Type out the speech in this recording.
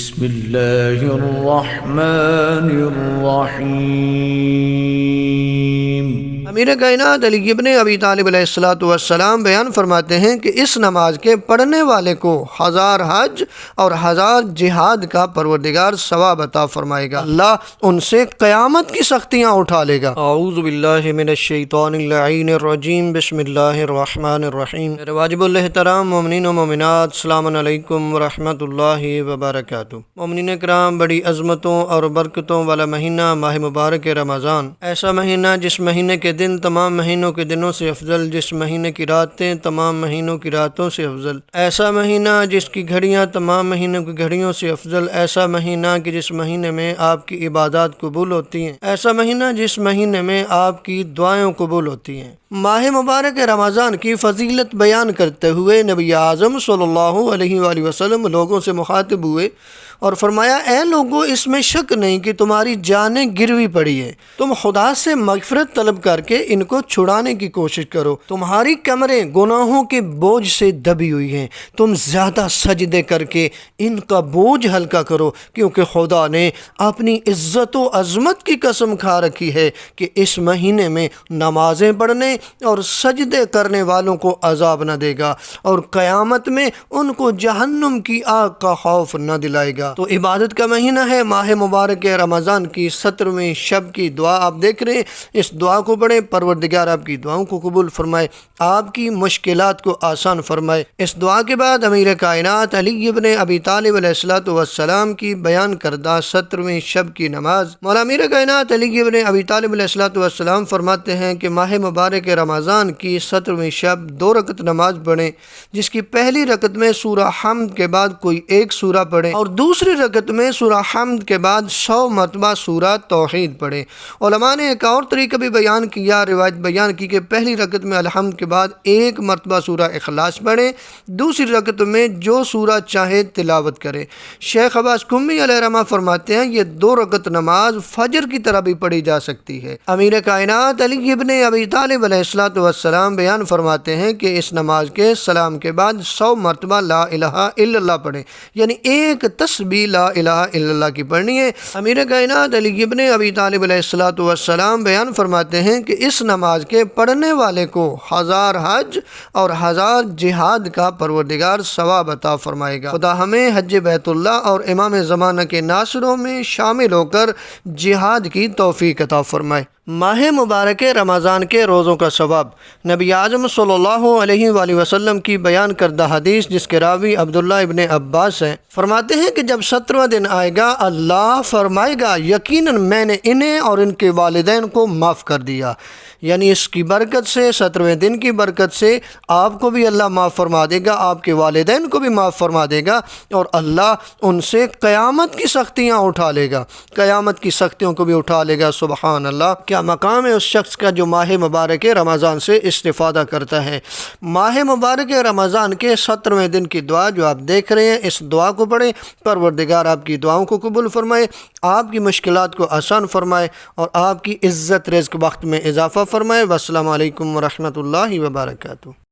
بسم اللہ الرحمن الرحیم۔ امیر کائنات علی ابن ابی طالب علیہ السلام بیان فرماتے ہیں کہ اس نماز کے پڑھنے والے کو 1000 حج اور 1000 جہاد کا پروردگار ثواب عطا فرمائے گا۔ اللہ ان سے قیامت کی سختیاں اٹھا لے گا۔ اعوذ باللہ من الشیطان اللعین الرجیم، بسم اللہ الرحمن الرحیم۔ میرے واجب الاحترام مومنین و مومنات، السلام علیکم ورحمۃ اللہ وبرکاتہ۔ مومنین کرام، بڑی عظمتوں اور برکتوں والا مہینہ ماہ مبارک رمضان، ایسا مہینہ جس مہینے کے دن تمام مہینوں کے دنوں سے افضل، جس مہینے کی راتیں تمام مہینوں کی راتوں سے افضل، ایسا مہینہ جس کی گھڑیاں تمام مہینوں کی گھڑیوں سے افضل، ایسا مہینہ کہ جس مہینے میں آپ کی عبادات قبول ہوتی ہیں، ایسا مہینہ جس مہینے میں آپ کی دعائیں قبول ہوتی ہیں۔ ماہ مبارک رمضان کی فضیلت بیان کرتے ہوئے نبی اعظم صلی اللہ علیہ وآلہ وسلم لوگوں سے مخاطب ہوئے اور فرمایا، اے لوگو، اس میں شک نہیں کہ تمہاری جانیں گروی پڑی ہیں، تم خدا سے مغفرت طلب کر کے ان کو چھڑانے کی کوشش کرو۔ تمہاری کمریں گناہوں کے بوجھ سے دبی ہوئی ہیں، تم زیادہ سجدے کر کے ان کا بوجھ ہلکا کرو، کیونکہ خدا نے اپنی عزت و عظمت کی قسم کھا رکھی ہے کہ اس مہینے میں نمازیں پڑھنے اور سجدے کرنے والوں کو عذاب نہ دے گا، اور قیامت میں ان کو جہنم کی آگ کا خوف نہ دلائے گا۔ تو عبادت کا مہینہ ہے ماہ مبارک رمضان کی 17ویں شب کی دعا آپ دیکھ رہے ہیں۔ اس دعا کو پڑھیں، پروردگار آپ کی دعاؤں کو قبول فرمائے، آپ کی مشکلات کو آسان فرمائے۔ اس دعا کے بعد امیر کائنات علی ابن ابی طالب علیہ السلام کی بیان کردہ 17ویں شب کی نماز، مولا امیر کائنات علی ابن ابی طالب علیہ السلام فرماتے ہیں کہ ماہ مبارک رمضان کی 17ویں شب 2 رکعت نماز پڑھیں، جس کی پہلی رکعت میں سورہ حمد کے بعد کوئی ایک سورہ پڑھیں اور دوسری رکعت میں سورہ حمد کے بعد 100 مرتبہ سورہ توحید پڑھیں۔ علماء نے ایک اور طریقہ بھی بیان کیا، روایت بیان کی کہ پہلی رکعت میں الحمد کے بعد 1 مرتبہ سورہ اخلاص پڑھیں، دوسری رکعت میں جو سورہ چاہے تلاوت کریں۔ شیخ عباس قمی علیہ رحمہ فرماتے ہیں، یہ 2 رکعت نماز فجر کی طرح بھی پڑھی جا سکتی ہے۔ امیر کائنات علی ابن ابی طالب علیہ السلام بیان فرماتے ہیں کہ اس نماز کے سلام کے بعد 100 مرتبہ لا الہ الا اللہ پڑھیں، یعنی ایک تسبیح لا الہ الا اللہ کی پڑھنی ہے۔ امیر کائنات علی ابن ابی طالب علیہ السلام بیان فرماتے ہیں کہ اس نماز کے پڑھنے والے کو 1000 حج اور 1000 جہاد کا پروردگار ثواب عطا فرمائے گا۔ خدا ہمیں حج بیت اللہ اور امام زمانہ کے ناصروں میں شامل ہو کر جہاد کی توفیق عطا فرمائے۔ ماہ مبارک رمضان کے روزوں کا ثواب، نبی اعظم صلی اللہ علیہ وآلہ وسلم کی بیان کردہ حدیث جس کے راوی عبداللہ ابن عباس ہیں، فرماتے ہیں کہ جب 17واں دن آئے گا، اللہ فرمائے گا، یقیناً میں نے انہیں اور ان کے والدین کو معاف کر دیا، یعنی اس کی برکت سے، 17ویں دن کی برکت سے آپ کو بھی اللہ معاف فرما دے گا، آپ کے والدین کو بھی معاف فرما دے گا، اور اللہ ان سے قیامت کی سختیاں اٹھا لے گا، قیامت کی سختیوں کو بھی اٹھا لے گا۔ سبحان اللہ، کیا مقام ہے اس شخص کا جو ماہ مبارک رمضان سے استفادہ کرتا ہے۔ ماہ مبارک رمضان کے 17ویں دن کی دعا جو آپ دیکھ رہے ہیں، اس دعا کو پڑھیں، پروردگار آپ کی دعاؤں کو قبول فرمائے، آپ کی مشکلات کو آسان فرمائے اور آپ کی عزت رزق وقت میں اضافہ فرمائے۔ والسلام علیکم ورحمۃ اللہ وبرکاتہ۔